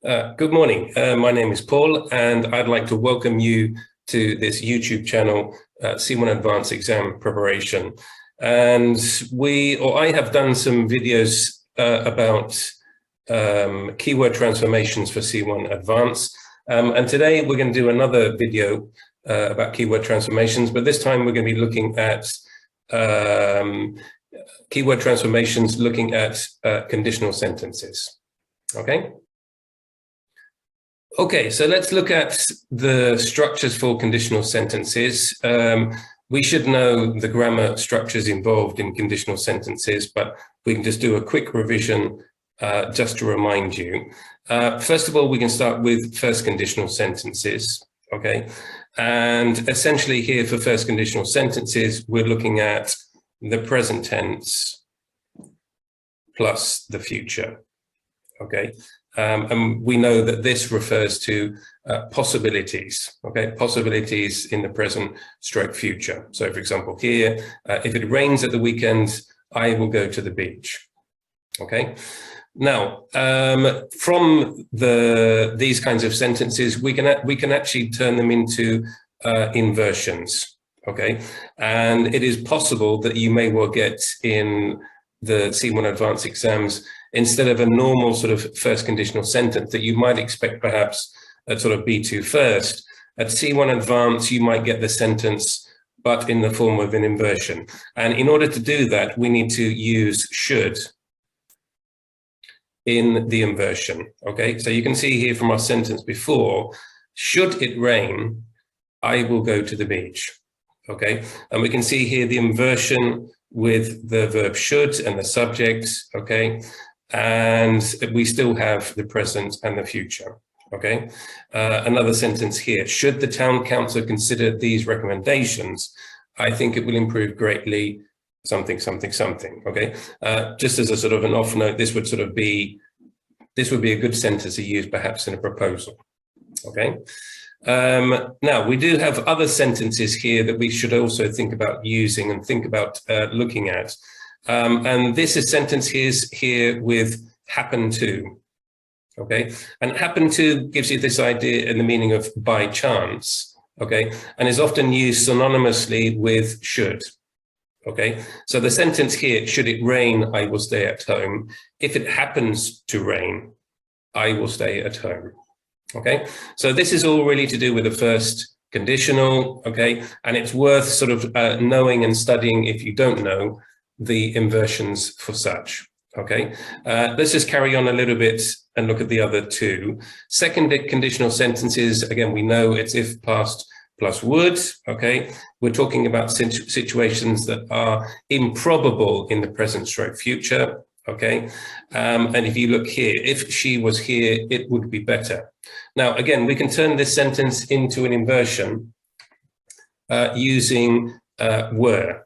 Good morning. My name is Paul, and I'd like to welcome you to this YouTube channel, C1 Advanced Exam Preparation. And I have done some videos about keyword transformations for C1 Advanced. And today we're going to do another video about keyword transformations, but this time we're going to be looking at keyword transformations, looking at conditional sentences. Okay, so let's look at the structures for conditional sentences. We should know the grammar structures involved in conditional sentences, but we can just do a quick revision just to remind you. First of all, we can start with first conditional sentences, okay? And essentially here for first conditional sentences, we're looking at the present tense plus the future, okay? And we know that this refers to possibilities, okay? Possibilities in the present stroke future. So for example, here, if it rains at the weekend, I will go to the beach, okay? Now, from these kinds of sentences, we can actually turn them into inversions, okay? And it is possible that you may well get in the C1 Advanced exams, instead of a normal sort of first conditional sentence that you might expect perhaps at sort of B2 first, at C1 Advanced, you might get the sentence, but in the form of an inversion. And in order to do that, we need to use should in the inversion, okay? So you can see here from our sentence before, should it rain, I will go to the beach, okay? And we can see here the inversion with the verb should and the subject, okay? And we still have the present and the future, okay? Another sentence here, should the town council consider these recommendations, I think it will improve greatly, something, something, something, okay? Just as a sort of an off note, this would be a good sentence to use perhaps in a proposal, okay? Now, we do have other sentences here that we should also think about using and think about looking at. And this is sentence here with happen to, okay? And happen to gives you this idea and the meaning of by chance, okay? And is often used synonymously with should, okay? So the sentence here, should it rain, I will stay at home. If it happens to rain, I will stay at home, okay? So this is all really to do with the first conditional, okay? And it's worth sort of knowing and studying if you don't know the inversions for such, okay? Let's just carry on a little bit and look at the other two. Second conditional sentences, again, we know it's if past plus would, okay? We're talking about situations that are improbable in the present stroke future, okay? And if you look here, if she was here, it would be better. Now, again, we can turn this sentence into an inversion using were.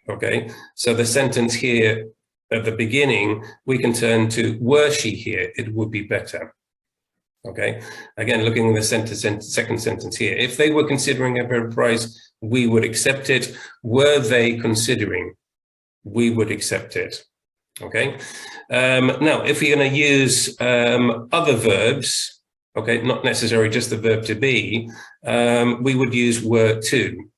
Okay, so the sentence here at the beginning, we can turn to were she here, it would be better. Okay, again, looking at the second sentence here, if they were considering a better price, we would accept it. Were they considering? We would accept it. Okay, now if we're going to use other verbs, okay, not necessarily just the verb to be, we would use were to.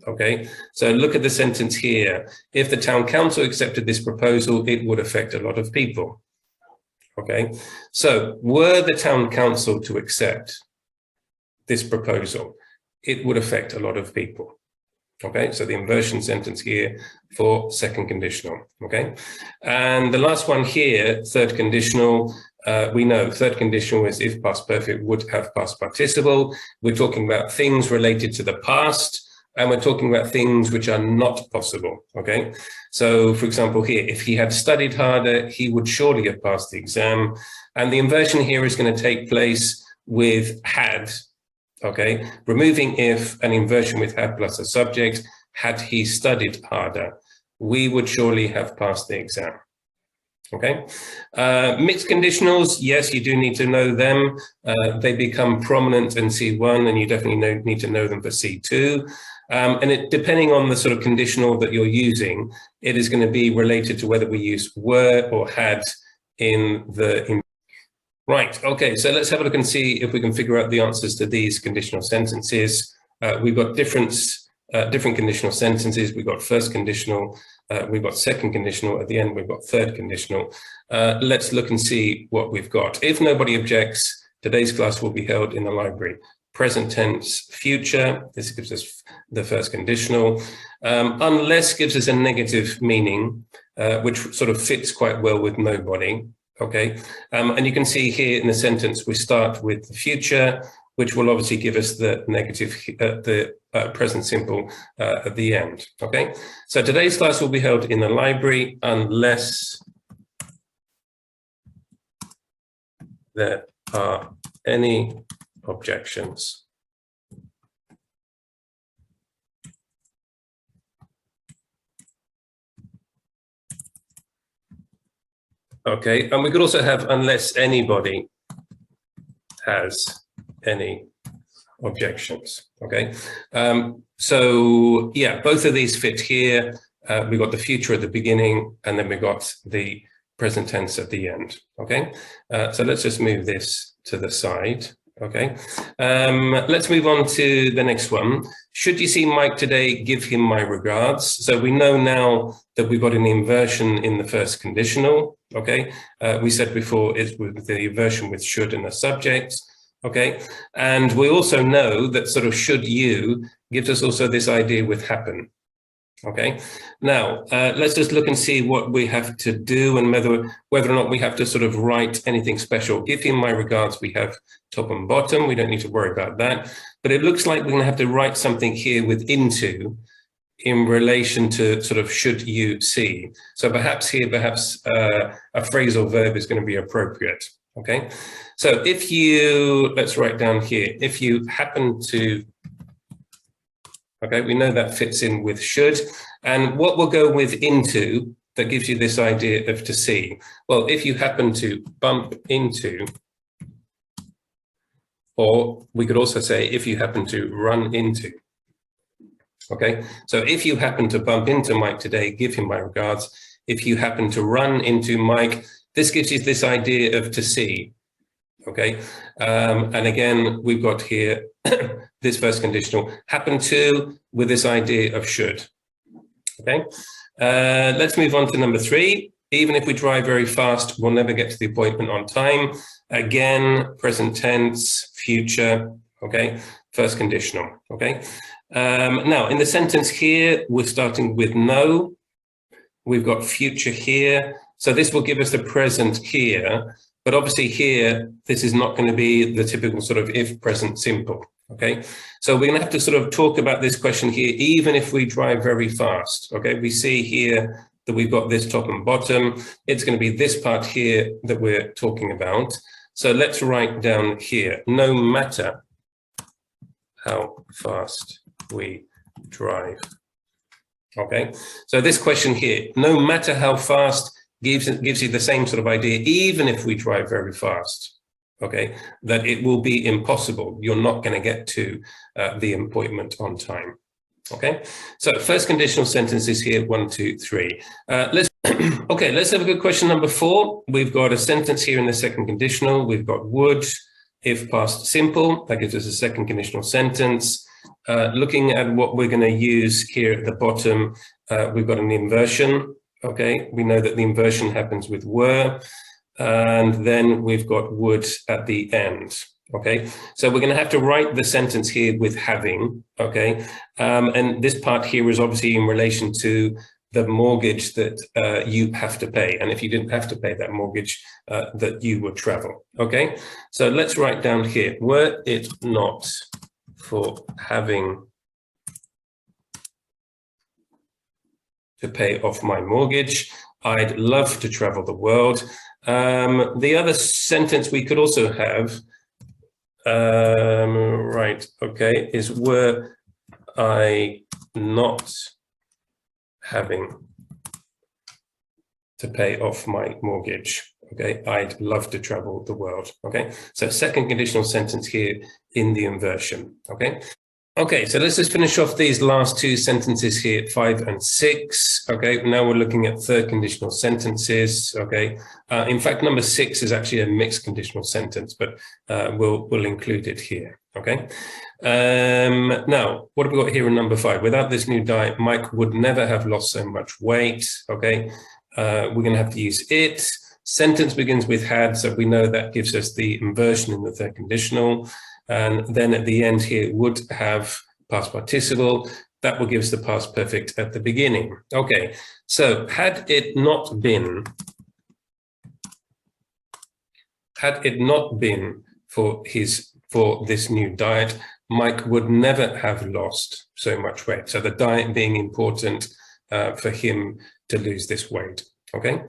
Okay, so look at the sentence here. If the town council accepted this proposal, it would affect a lot of people. Okay, so were the town council to accept this proposal, it would affect a lot of people. Okay, so the inversion sentence here for second conditional. Okay, and the last one here, third conditional, we know third conditional is if past perfect would have past participle. We're talking about things related to the past. And we're talking about things which are not possible, okay? So, for example, here, if he had studied harder, he would surely have passed the exam. And the inversion here is going to take place with had, okay? Removing if, an inversion with had plus a subject, had he studied harder, we would surely have passed the exam. Okay, mixed conditionals, yes, you do need to know them. They become prominent in C1 and you definitely need to know them for C2. And depending on the sort of conditional that you're using, it is going to be related to whether we use were or had in the Right, okay, so let's have a look and see if we can figure out the answers to these conditional sentences. We've got different conditional sentences. We've got first conditional, we've got second conditional, at the end we've got third conditional. Let's look and see what we've got. If nobody objects, today's class will be held in the library. Present tense, future, this gives us the first conditional. Unless gives us a negative meaning, which sort of fits quite well with nobody. Okay, and you can see here in the sentence, we start with the future, which will obviously give us the negative, present simple at the end. Okay, so today's class will be held in the library unless there are any objections. Okay, and we could also have unless anybody has any objections. Okay, so yeah, both of these fit here. We got the future at the beginning, and then we got the present tense at the end. Okay, so let's just move this to the side. Okay, let's move on to the next one. Should you see Mike today, give him my regards. So we know now that we've got an inversion in the first conditional. Okay, we said before is with the inversion with should in the subject. Okay, and we also know that sort of should you gives us also this idea with happen. Okay, now let's just look and see what we have to do and whether or not we have to sort of write anything special. Give him my regards, we have top and bottom, we don't need to worry about that, but it looks like we're going to have to write something here with into in relation to sort of should you see. So perhaps here, a phrasal verb is going to be appropriate. Okay, so if you, let's write down here, if you happen to, okay, we know that fits in with should. And what will go with into that gives you this idea of to see? Well, if you happen to bump into, or we could also say if you happen to run into. Okay, so if you happen to bump into Mike today, give him my regards. If you happen to run into Mike, this gives you this idea of to see. Okay, and again, we've got here this first conditional, happen to, with this idea of should. Okay, let's move on to number 3. Even if we drive very fast, we'll never get to the appointment on time. Again, present tense, future. Okay, first conditional. Okay, now in the sentence here, we're starting with no. We've got future here, so this will give us the present here. But obviously here, this is not going to be the typical sort of if present simple, okay? So we're going to have to sort of talk about this question here, even if we drive very fast, okay? We see here that we've got this top and bottom. It's going to be this part here that we're talking about. So let's write down here, no matter how fast we drive, okay? So this question here, no matter how fast, gives you the same sort of idea, even if we drive very fast, okay, that it will be impossible. You're not going to get to the appointment on time, okay? So first conditional sentences here, 1, 2, 3. Let's have a good question number 4. We've got a sentence here in the second conditional. We've got would, if past simple. That gives us a second conditional sentence. Looking at what we're going to use here at the bottom, we've got an inversion. Okay, we know that the inversion happens with were, and then we've got would at the end. Okay, so we're going to have to write the sentence here with having. Okay, and this part here is obviously in relation to the mortgage that you have to pay, and if you didn't have to pay that mortgage, that you would travel. Okay, so let's write down here, were it not for having to pay off my mortgage, I'd love to travel the world. The other sentence we could also have, right, okay, is were I not having to pay off my mortgage, okay, I'd love to travel the world, okay? So second conditional sentence here in the inversion, okay? Okay, so let's just finish off these last two sentences here, 5 and 6. Okay, now we're looking at third conditional sentences. Okay, in fact, number 6 is actually a mixed conditional sentence, but we'll include it here. Okay, now what have we got here in number 5? Without this new diet, Mike would never have lost so much weight. Okay, we're going to have to use it. Sentence begins with had, so we know that gives us the inversion in the third conditional. And then at the end here, would have past participle. That will give us the past perfect at the beginning. Okay, so had it not been for this new diet, Mike would never have lost so much weight. So the diet being important for him to lose this weight. Okay,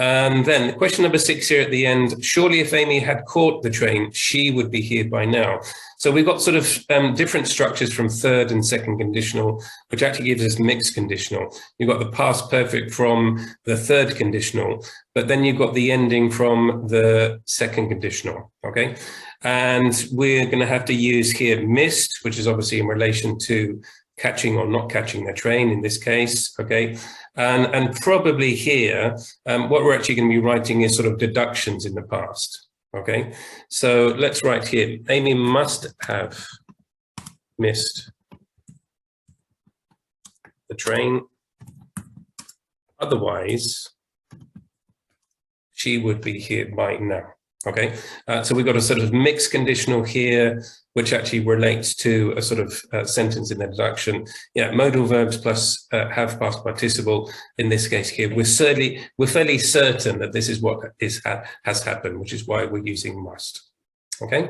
and then question number 6 here at the end, surely if Amy had caught the train, she would be here by now. So we've got sort of different structures from third and second conditional, which actually gives us mixed conditional. You've got the past perfect from the third conditional, but then you've got the ending from the second conditional, okay? And we're going to have to use here missed, which is obviously in relation to catching or not catching the train in this case, okay? And probably here, what we're actually going to be writing is sort of deductions in the past, okay? So let's write here, Amy must have missed the train, otherwise she would be here by now, okay? So we've got a sort of mixed conditional here, which actually relates to a sort of sentence in the deduction. Yeah, modal verbs plus have past participle. In this case here, we're fairly certain that this is what has happened, which is why we're using must. Okay.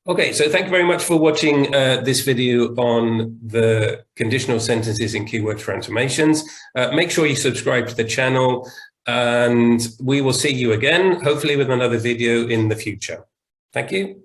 Okay, so thank you very much for watching this video on the conditional sentences in keyword transformations. Make sure you subscribe to the channel, and we will see you again, hopefully with another video in the future. Thank you.